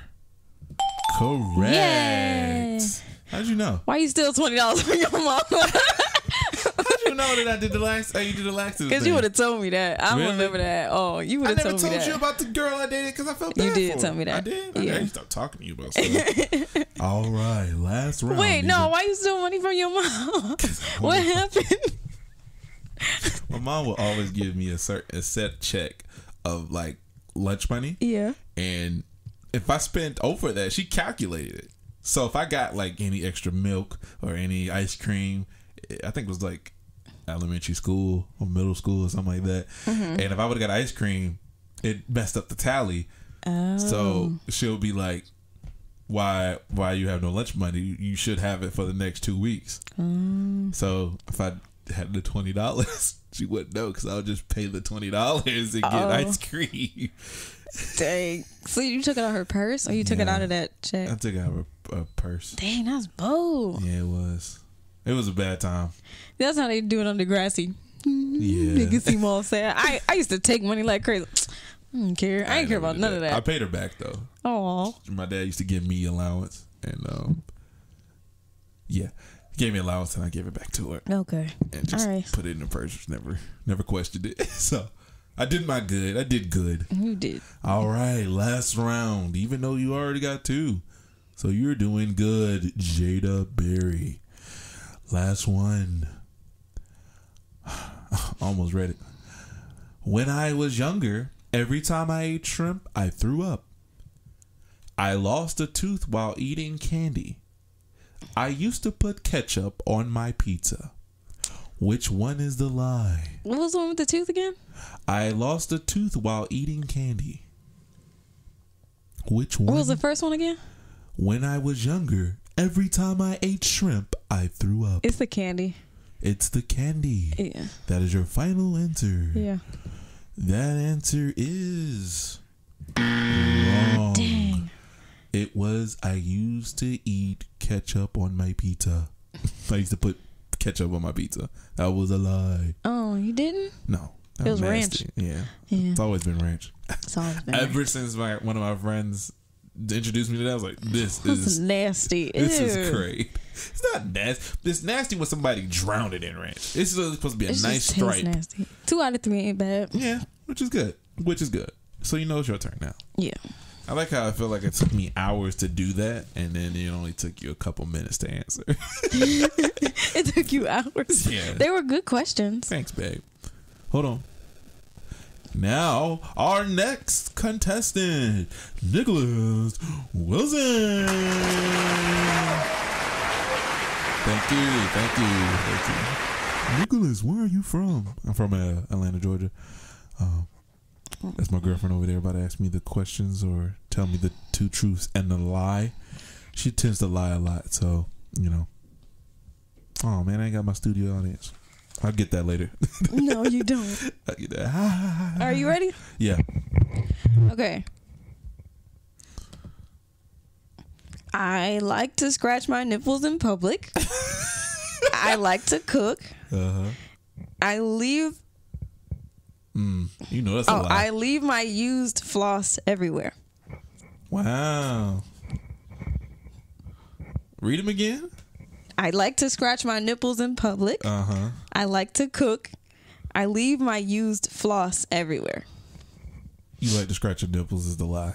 correct. Yay. How'd you know? Why you steal $20 from your mom? How'd you know that I did the laxative? You did the laxative Because you would have told me that. I don't Really? remember that. Oh, you would have told me that. I never told you about the girl I dated because I felt bad You did for her. tell me that. I did? Yeah. I didn't stop talking to you about stuff. All right, last round. Wait, no. Why you steal money from your mom? What happened? My mom will always give me a set check of like lunch money. Yeah. And if I spent over that, she calculated it. So if I got like any extra milk or any ice cream, I think it was like elementary school or middle school or something like that. Mm-hmm. And if I would have got ice cream, it messed up the tally. Oh. So she'll be like, why you have no lunch money? You should have it for the next 2 weeks. So if I had the $20, she wouldn't know because I'll just pay the $20 and get ice cream. Dang. So you took it out of her purse or you took it out of that check? I took it out of a purse. Dang, that's bold. Yeah, it was. It was a bad time. That's how they do it on Degrassi. Yeah. Niggas seem all sad. I used to take money like crazy. I don't care. I ain't care about none of that. I paid her back though. Oh. My dad used to give me allowance and yeah. He gave me allowance and I gave it back to her. Okay. And just all right. put it in the purse. Never questioned it. So I did my good. I did good. You did. All right, last round. Even though you already got 2. So you're doing good, Jada Berry. Last one. Almost read it. When I was younger, every time I ate shrimp, I threw up. I lost a tooth while eating candy. I used to put ketchup on my pizza. Which one is the lie? What was the one with the tooth again? I lost a tooth while eating candy. Which one? What was the first one again? When I was younger, every time I ate shrimp, I threw up. It's the candy. It's the candy. Yeah. That is your final answer. Yeah. That answer is wrong. Dang. It was I used to eat ketchup on my pizza. I used to put ketchup on my pizza. That was a lie. Oh, you didn't? No. That It was nasty. ranch. Yeah. Yeah. It's always been ranch. It's always been Ever since one of my friends introduced me to that, I was like, this This is nasty. This Ew. is great. It's not nasty. It's nasty when somebody drowned it in ranch. It's supposed to be a It nice just tastes stripe. nasty. 2 out of 3 ain't bad. Yeah, which is good. So you know it's your turn now. Yeah. I like how I feel like it took me hours to do that, and then it only took you a couple minutes to answer. It took you hours. Yeah. They were good questions. Thanks, babe. Hold on. Now, our next contestant, Nicholas Wilson. Thank you. Nicholas, where are you from? I'm from Atlanta, Georgia. That's my girlfriend over there about to ask me the questions or tell me the 2 truths and the lie. She tends to lie a lot, so, you know. Oh, man, I ain't got my studio audience. I'll get that later. No, you don't. I'll get that. Are you ready? Yeah. Okay. I like to scratch my nipples in public. I like to cook. Uh-huh. I leave You know that's a lie. I leave my used floss everywhere. Wow. Read them again? I like to scratch my nipples in public. Uh-huh. I like to cook. I leave my used floss everywhere. You like to scratch your nipples is the lie.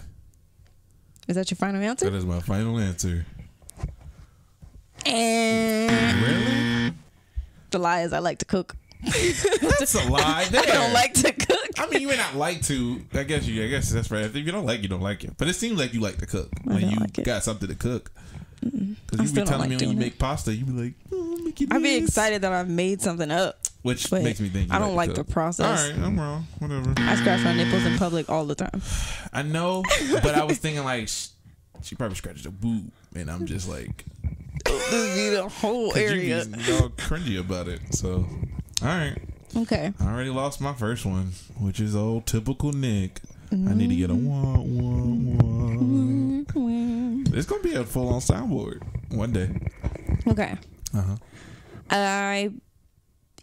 Is that your final answer? That is my final answer. And Really? the lie is I like to cook. That's a lie there. I don't like to cook. I mean, you may not like to. I guess that's right. If you don't like, you don't like it. But it seems like you like to cook when don't you like it. got something to cook. Because I you still be don't telling like me when doing you it. make pasta, you be like, oh, make it I'd be this. excited that I've made something up. Which But makes me think you I don't like to the cook. process. All right, I'm wrong. Whatever. I scratch my nipples in public all the time. I know, but I was thinking like she probably scratched a boob, and I'm just like, This be the whole 'cause area. you be all cringy about it. So, all right, Okay. I already lost my first one, which is old typical Nick. I need to get a one. It's gonna be a full on soundboard one day. Okay. Uh-huh. I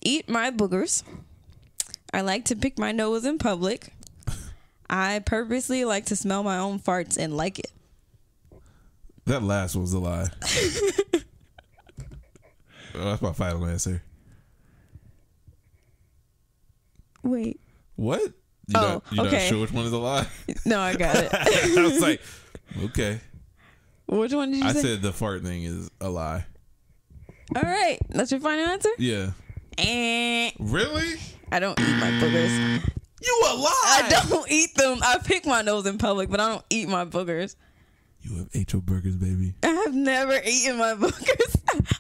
eat my boogers. I like to pick my nose in public. I purposely like to smell my own farts and like it. That last was a lie. Well, that's my final answer. Wait. What? You're not okay. sure which one is a lie? No, I got it. I was like, okay. Which one did you I say? said the fart thing is a lie. All right. That's your final answer? Yeah. Really? I don't eat my boogers. You a lie? I don't eat them. I pick my nose in public, but I don't eat my boogers. You have ate your burgers, baby. I have never eaten my boogers.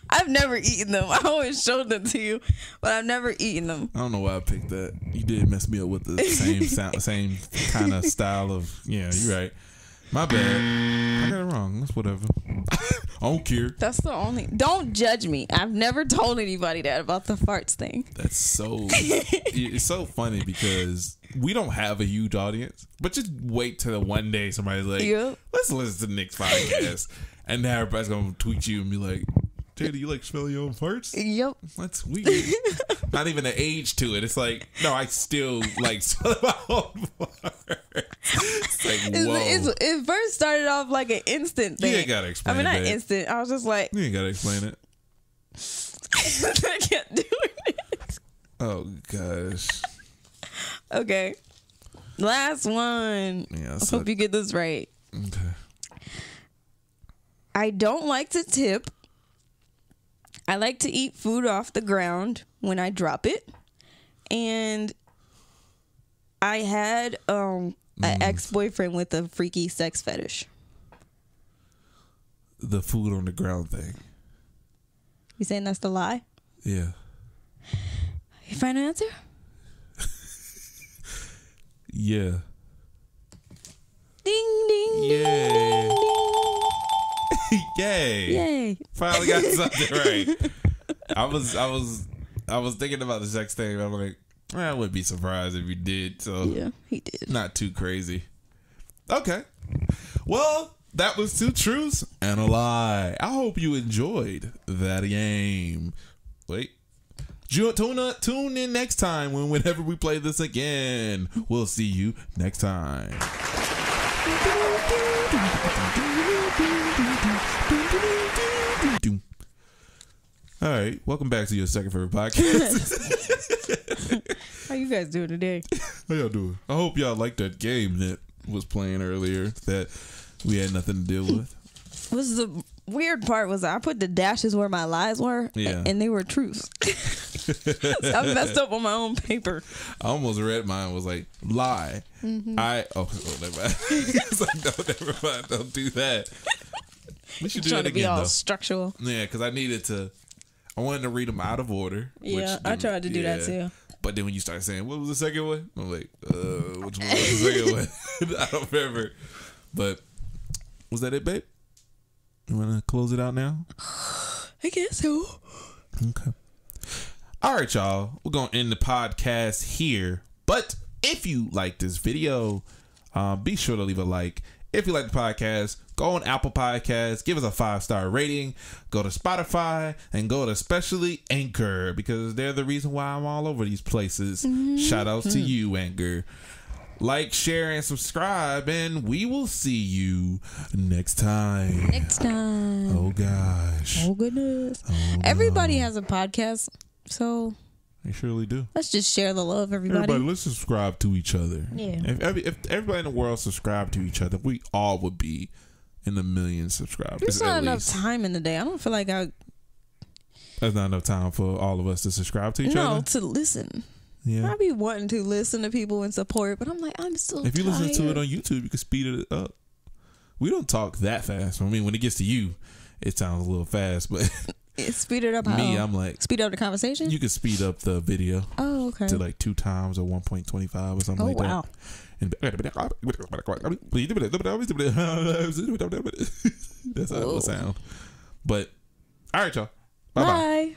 I've never eaten them. I always showed them to you, but I've never eaten them. I don't know why I picked that. You did mess me up with the same sound, same kind of style of. Yeah, you're right. My bad. I got it wrong. That's whatever. I don't care. That's the only. Don't judge me. I've never told anybody that about the farts thing. That's so. It's so funny because we don't have a huge audience, but just wait till one day somebody's like, Yep. let's listen to Nick's podcast, and now everybody's gonna tweet you and be like, Jada, you like smell your own farts? Yep. That's weird. Not even an age to it. It's like, no, I still like smell my own farts. It's like, whoa. It first started off like an instant thing. You ain't gotta explain I mean, it, not babe. instant. I was just like, You ain't gotta explain it. I can't do it. Oh gosh. Okay. Last one. Yeah. I hope you get this right. Okay. I don't like to tip. I like to eat food off the ground when I drop it. And I had an ex-boyfriend with a freaky sex fetish. The food on the ground thing. You saying that's the lie? Yeah. You find an answer? Yeah. Ding, ding, Yay. ding. Yay. Yay. Finally got something right. I was thinking about the sex thing. I'm like, I wouldn't be surprised if you did. So Yeah, he did. not too crazy. Okay. Well, that was 2 truths and a lie. I hope you enjoyed that game. Wait. Tune in next time whenever we play this again. We'll see you next time. All right, welcome back to your second favorite podcast. How you guys doing today? How y'all doing? I hope y'all liked that game that was playing earlier that we had nothing to deal with. Was the weird part was I put the dashes where my lies were, Yeah. and they were truths. So I messed up on my own paper. I almost read mine was like lie. Mm-hmm. Never mind. It's like, no, never mind. Don't do that. We should do Trying that to be again all though. structural. Yeah, because I wanted to read them out of order. Yeah, I tried to do that too. But then when you start saying, what was the second one? I'm like, which one was the second one? I don't remember. But was that it, babe? You want to close it out now? I guess so. Okay. All right, y'all. We're going to end the podcast here. But if you like this video, be sure to leave a like. If you like the podcast, go on Apple Podcasts, give us a 5-star rating, go to Spotify, and go to especially Anchor, because they're the reason why I'm all over these places. Shout outs to you, Anchor. Like, share, and subscribe, and we will see you next time. Next time. Oh, gosh. Oh, goodness. Oh, Everybody has a podcast, so They surely do. let's just share the love, everybody. Let's subscribe to each other. Yeah. If everybody in the world subscribed to each other, we all would be in the millions subscribers. There's at not enough least. time in the day. I don't feel like There's not enough time for all of us to subscribe to each other. to listen. Yeah. I be wanting to listen to people and support, but I'm like, I'm so If you tired. listen to it on YouTube, you can speed it up. We don't talk that fast. I mean, when it gets to you, it sounds a little fast, but Speed it up. me, how? I'm like, Speed up the conversation. you can speed up the video Oh, okay. to like 2 times or 1.25 or something like wow. that. That's how it would sound. But all right, y'all. Bye bye. Bye.